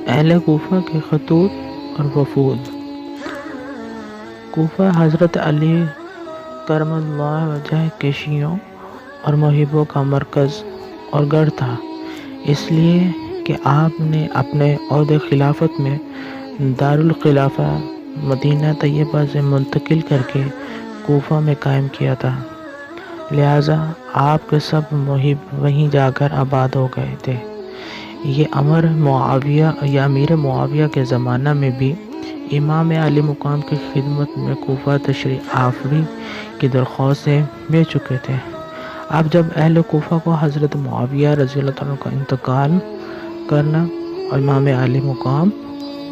اہل کوفہ کے خطوط اور وفود۔ کوفہ حضرت علی کرم اللہ وجہ کے شیعوں اور محبوں کا مرکز اور گڑھ تھا، اس لیے کہ آپ نے اپنے عہد خلافت میں دارالخلافہ مدینہ طیبہ سے منتقل کر کے کوفہ میں قائم کیا تھا، لہٰذا آپ کے سب محب وہیں جا کر آباد ہو گئے تھے۔ یہ امر امیر معاویہ کے زمانہ میں بھی امام علی مقام کی خدمت میں کوفہ تشریف آوری کی درخواست سے بھیج چکے تھے۔ اب جب اہل کوفہ کو حضرت معاویہ رضی اللہ عنہ کا انتقال کرنا اور امام علی مقام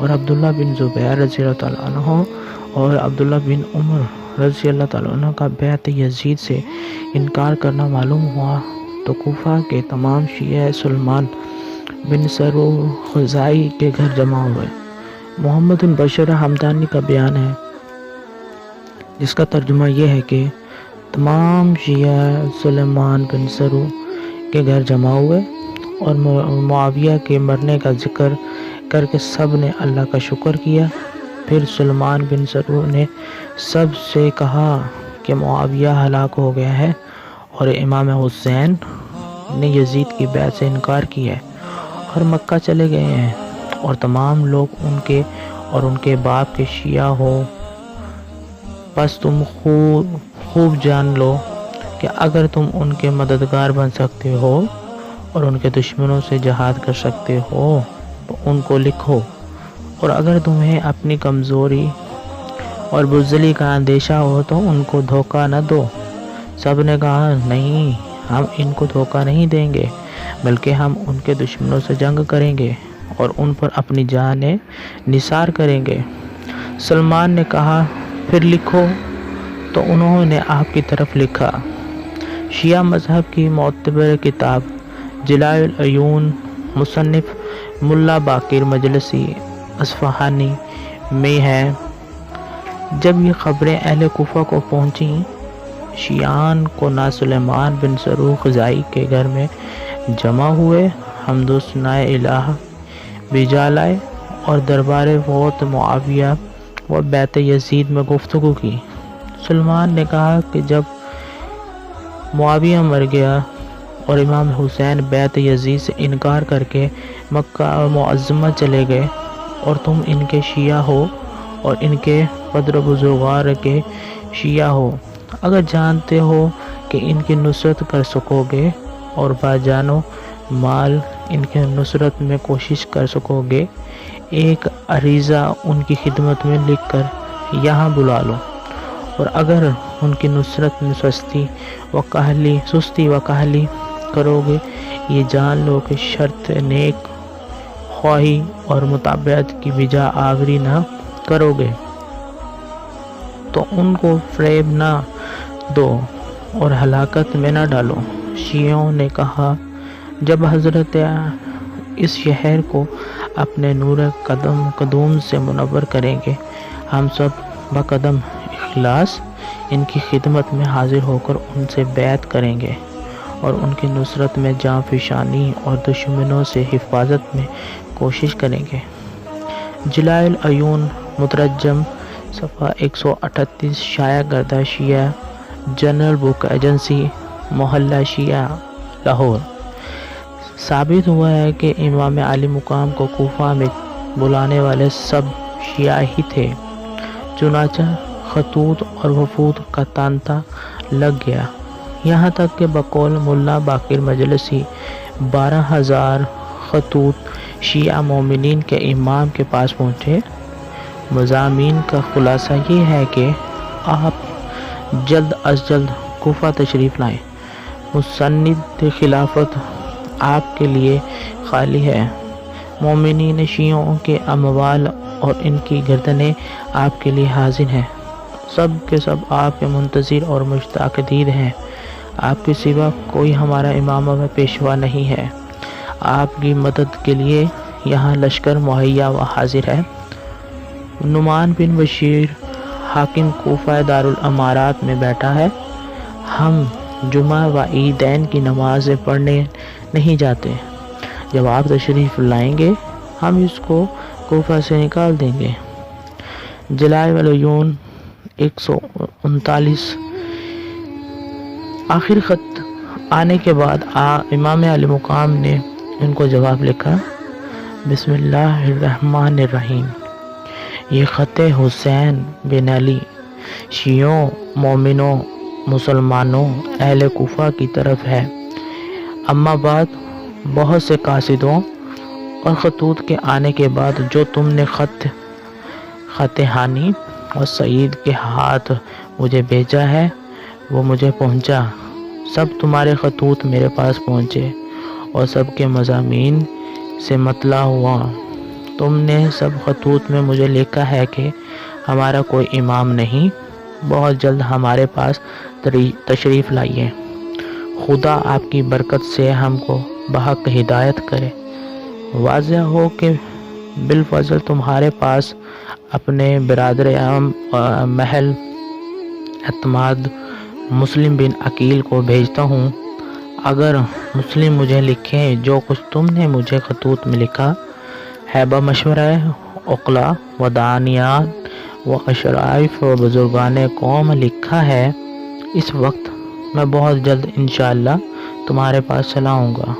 اور عبداللہ بن زبیر رضی اللہ عنہ اور عبداللہ بن عمر رضی اللہ عنہ کا بیعت یزید سے انکار کرنا معلوم ہوا تو کوفہ کے تمام شیعہ سلمان بن سرور خزاعی کے گھر جمع ہوئے۔ محمد بن بشر ہمدانی کا بیان ہے، جس کا ترجمہ یہ ہے کہ تمام شیعہ سلمان بن سرور کے گھر جمع ہوئے اور معاویہ کے مرنے کا ذکر کر کے سب نے اللہ کا شکر کیا۔ پھر سلمان بن سرور نے سب سے کہا کہ معاویہ ہلاک ہو گیا ہے اور امام حسین نے یزید کی بیعت سے انکار کیا ہے اور مکہ چلے گئے ہیں، اور تمام لوگ ان کے اور ان کے باپ کے شیعہ ہو۔ بس تم خوب جان لو کہ اگر تم ان کے مددگار بن سکتے ہو اور ان کے دشمنوں سے جہاد کر سکتے ہو تو ان کو لکھو، اور اگر تمہیں اپنی کمزوری اور بزدلی کا اندیشہ ہو تو ان کو دھوکہ نہ دو۔ سب نے کہا نہیں، ہم ان کو دھوکہ نہیں دیں گے، بلکہ ہم ان کے دشمنوں سے جنگ کریں گے اور ان پر اپنی جانیں نثار کریں گے۔ سلمان نے کہا پھر لکھو، تو انہوں نے آپ کی طرف لکھا۔ شیعہ مذہب کی معتبر کتاب جلاء العیون مصنف ملا باقر مجلسی اصفہانی میں ہے، جب یہ خبریں اہل کوفہ کو پہنچیں، شیعان کو نہ سلیمان بن سرور خزاعی کے گھر میں جمع ہوئے، حمد و ثنائے الہ بجا لائے اور دربار فوت معاویہ و بیعت یزید میں گفتگو کی۔ سلمان نے کہا کہ جب معاویہ مر گیا اور امام حسین بیعت یزید سے انکار کر کے مکہ معظمہ چلے گئے اور تم ان کے شیعہ ہو اور ان کے پدر بزرگوار کے شیعہ ہو، اگر جانتے ہو کہ ان کی نصرت کر سکو گے اور با جان و مال ان کے نصرت میں کوشش کر سکو گے، ایک عریضہ ان کی خدمت میں لکھ کر یہاں بلا لو، اور اگر ان کی نصرت میں سستی و کاہلی کرو گے، یہ جان لو کہ شرط نیک خواہی اور متابعت کی بجا آوری نہ کرو گے تو ان کو فریب نہ دو اور ہلاکت میں نہ ڈالو۔ شیعوں نے کہا جب حضرت اس شہر کو اپنے نور قدوم سے منور کریں گے، ہم سب بقدم اخلاص ان کی خدمت میں حاضر ہو کر ان سے بیعت کریں گے اور ان کی نصرت میں جاں فشانی اور دشمنوں سے حفاظت میں کوشش کریں گے۔ جلاء العیون مترجم صفحہ 138 شائع کردہ شیعہ جنرل بک ایجنسی محلہ شیعہ لاہور۔ ثابت ہوا ہے کہ امام علی مقام کو کوفہ میں بلانے والے سب شیعہ ہی تھے، چنانچہ خطوط اور وفود کا تانتا لگ گیا، یہاں تک کہ بقول ملا باقر مجلسی 12,000 خطوط شیعہ مومنین کے امام کے پاس پہنچے۔ مضامین کا خلاصہ یہ ہے کہ آپ جلد از جلد کوفہ تشریف لائیں، مسند خلافت آپ کے لیے خالی ہے، مومنین شیعوں کے اموال اور ان کی گردنیں آپ کے لیے حاضر ہیں، سب کے سب آپ کے منتظر اور مشتاق دید ہیں، آپ کے سوا کوئی ہمارا امام و پیشوا نہیں ہے، آپ کی مدد کے لیے یہاں لشکر مہیا و حاضر ہے۔ نعمان بن بشیر حاکم کوفہ دارالامارات میں بیٹھا ہے، ہم جمعہ و عیدین کی نمازیں پڑھنے نہیں جاتے۔ جب آپ تشریف لائیں گے ہم اس کو کوفہ سے نکال دیں گے۔ جلائے العیون 139۔ آخر خط آنے کے بعد امام علی مقام نے ان کو جواب لکھا، بسم اللہ الرحمن الرحیم۔ یہ خط حسین بن علی شیعوں، مومنوں، مسلمانوں، اہل کوفہ کی طرف ہے۔ اما بعد، بہت سے قاصدوں اور خطوط کے آنے کے بعد جو تم نے خط ہانی اور سعید کے ہاتھ مجھے بھیجا ہے وہ مجھے پہنچا۔ سب تمہارے خطوط میرے پاس پہنچے اور سب کے مضامین سے مطلع ہوا۔ تم نے سب خطوط میں مجھے لکھا ہے کہ ہمارا کوئی امام نہیں، بہت جلد ہمارے پاس تشریف لائیے۔ خدا آپ کی برکت سے ہم کو بحق ہدایت کرے۔ واضح ہو کہ بالفضل تمہارے پاس اپنے برادر محل اعتماد مسلم بن عقیل کو بھیجتا ہوں۔ اگر مسلم مجھے لکھے جو کچھ تم نے مجھے خطوط میں لکھا ہے بمشورہ عقلاء و دانیان و اشراف و بزرگان قوم لکھا ہے، اس وقت میں بہت جلد انشاءاللہ تمہارے پاس چلا آؤں گا۔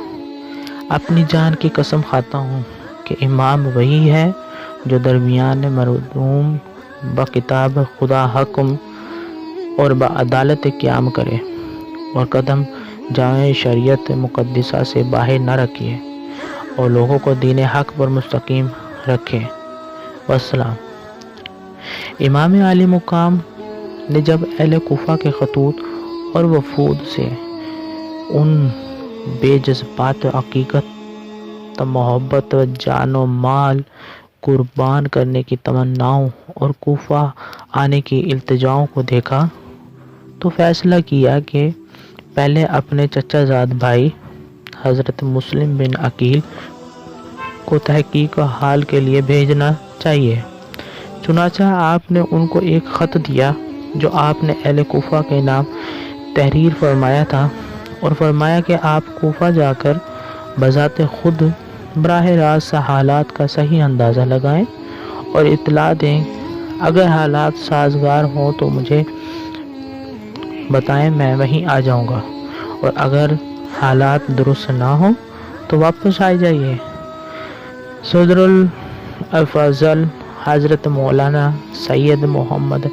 اپنی جان کی قسم کھاتا ہوں کہ امام وہی ہے جو درمیان مردوم بکتاب خدا حکم اور بعدالت قیام کرے اور قدم جامع شریعت مقدسہ سے باہر نہ رکھے اور لوگوں کو دین حق پر مستقیم رکھے۔ والسلام۔ امام علی مقام نے جب اہل کوفہ کے خطوط اور وفود سے ان بے جذبات عقیدت، محبت و جان و مال قربان کرنے کی تمناؤں اور کوفہ آنے کی التجاؤں کو دیکھا تو فیصلہ کیا کہ پہلے اپنے چچا زاد بھائی حضرت مسلم بن عقیل کو تحقیق حال کے لیے بھیجنا چاہیے۔ چنانچہ آپ نے ان کو ایک خط دیا جو آپ نے اہل کوفہ کے نام تحریر فرمایا تھا اور فرمایا کہ آپ کوفہ جا کر بذات خود براہ راست حالات کا صحیح اندازہ لگائیں اور اطلاع دیں۔ اگر حالات سازگار ہوں تو مجھے بتائیں، میں وہیں آ جاؤں گا، اور اگر حالات درست نہ ہوں تو واپس آ جائیے۔ صدر الافاضل حضرت مولانا سید محمد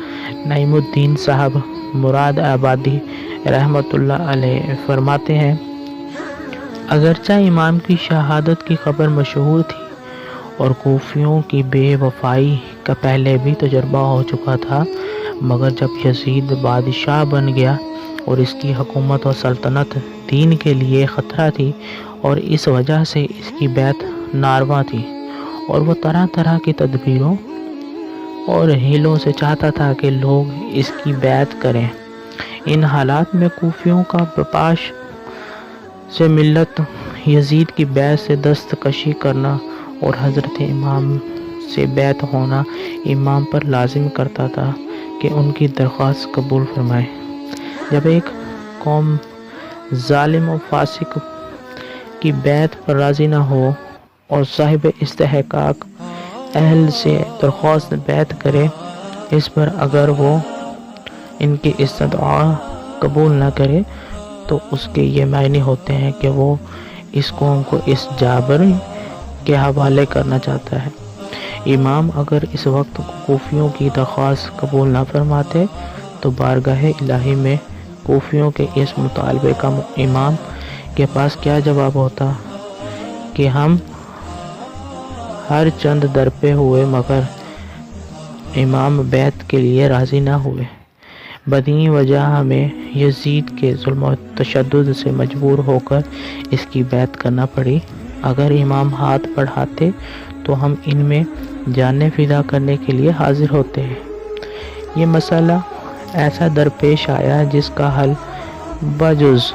نعیم الدین صاحب مراد آبادی رحمۃ اللہ علیہ فرماتے ہیں، اگرچہ امام کی شہادت کی خبر مشہور تھی اور کوفیوں کی بے وفائی کا پہلے بھی تجربہ ہو چکا تھا، مگر جب یزید بادشاہ بن گیا اور اس کی حکومت و سلطنت دین کے لیے خطرہ تھی اور اس وجہ سے اس کی بیعت ناروا تھی اور وہ طرح طرح کی تدبیروں اور ہیلوں سے چاہتا تھا کہ لوگ اس کی بیعت کریں۔ ان حالات میں کوفیوں کا بپاش سے ملت یزید کی بیعت سے دستکشی کرنا اور حضرت امام سے بیعت ہونا امام پر لازم کرتا تھا کہ ان کی درخواست قبول فرمائے۔ جب ایک قوم ظالم و فاسق کی بیعت پر راضی نہ ہو اور صاحب استحقاق اہل سے درخواست بیعت کرے، اس پر اگر وہ ان کی استدعا قبول نہ کرے تو اس کے یہ معنی ہوتے ہیں کہ وہ اس قوم کو اس جابر کے حوالے کرنا چاہتا ہے۔ امام اگر اس وقت کوفیوں کی درخواست قبول نہ فرماتے تو بارگاہ الہی میں کوفیوں کے اس مطالبے کا امام کے پاس کیا جواب ہوتا کہ ہم ہر چند درپے ہوئے مگر امام بیعت کے لیے راضی نہ ہوئے۔ بدی وجہ ہمیں یزید کے ظلم و تشدد سے مجبور ہو کر اس کی بیعت کرنا پڑی۔ اگر امام ہاتھ بڑھاتے تو ہم ان میں جانیں فدا کرنے کے لیے حاضر ہوتے ہیں۔ یہ مسئلہ ایسا درپیش آیا جس کا حل بجز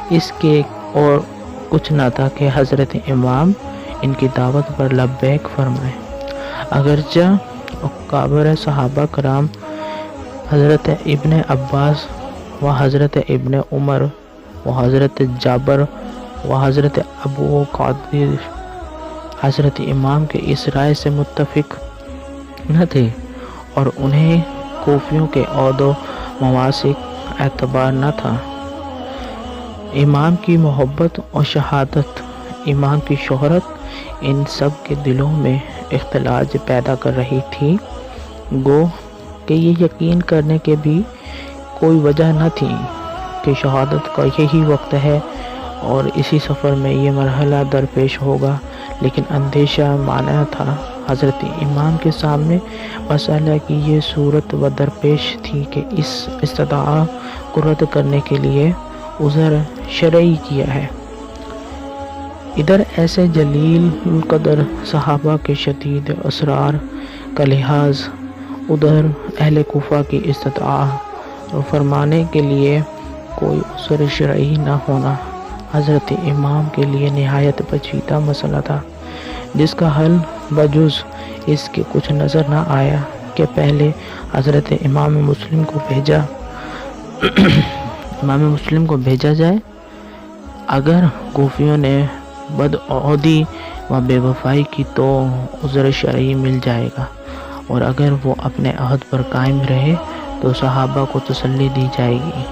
اس کے اور کچھ نہ تھا کہ حضرت امام ان کی دعوت پر لبیک فرمائے۔ اگرچہ اکابر صحابہ کرام حضرت ابن عباس و حضرت ابن عمر و حضرت جابر و حضرت ابو قادر حضرت امام کے اس رائے سے متفق نہ تھے اور انہیں کوفیوں کے عہد و مواثق اعتبار نہ تھا۔ امام کی محبت اور شہادت، امام کی شہرت ان سب کے دلوں میں اختلاج پیدا کر رہی تھی، گو کہ یہ یقین کرنے کے بھی کوئی وجہ نہ تھی کہ شہادت کا یہی وقت ہے اور اسی سفر میں یہ مرحلہ درپیش ہوگا، لیکن اندیشہ مانع تھا۔ حضرت امام کے سامنے مسئلہ کی یہ صورت و درپیش تھی کہ اس استدعا کو رد کرنے کے لیے عذر شرعی کیا ہے۔ ادھر ایسے جلیل القدر صحابہ کے شدید اسرار کا لحاظ، ادھر اہل کوفہ کی استدعا فرمانے کے لیے کوئی عذر شرعی نہ ہونا حضرت امام کے لیے نہایت پیچیدہ مسئلہ تھا، جس کا حل بجز اس کے کچھ نظر نہ آیا کہ پہلے حضرت امام مسلم کو بھیجا جائے۔ اگر کوفیوں نے بدعہدی و بے وفائی کی تو عذر شرعی مل جائے گا، اور اگر وہ اپنے عہد پر قائم رہے تو صحابہ کو تسلی دی جائے گی۔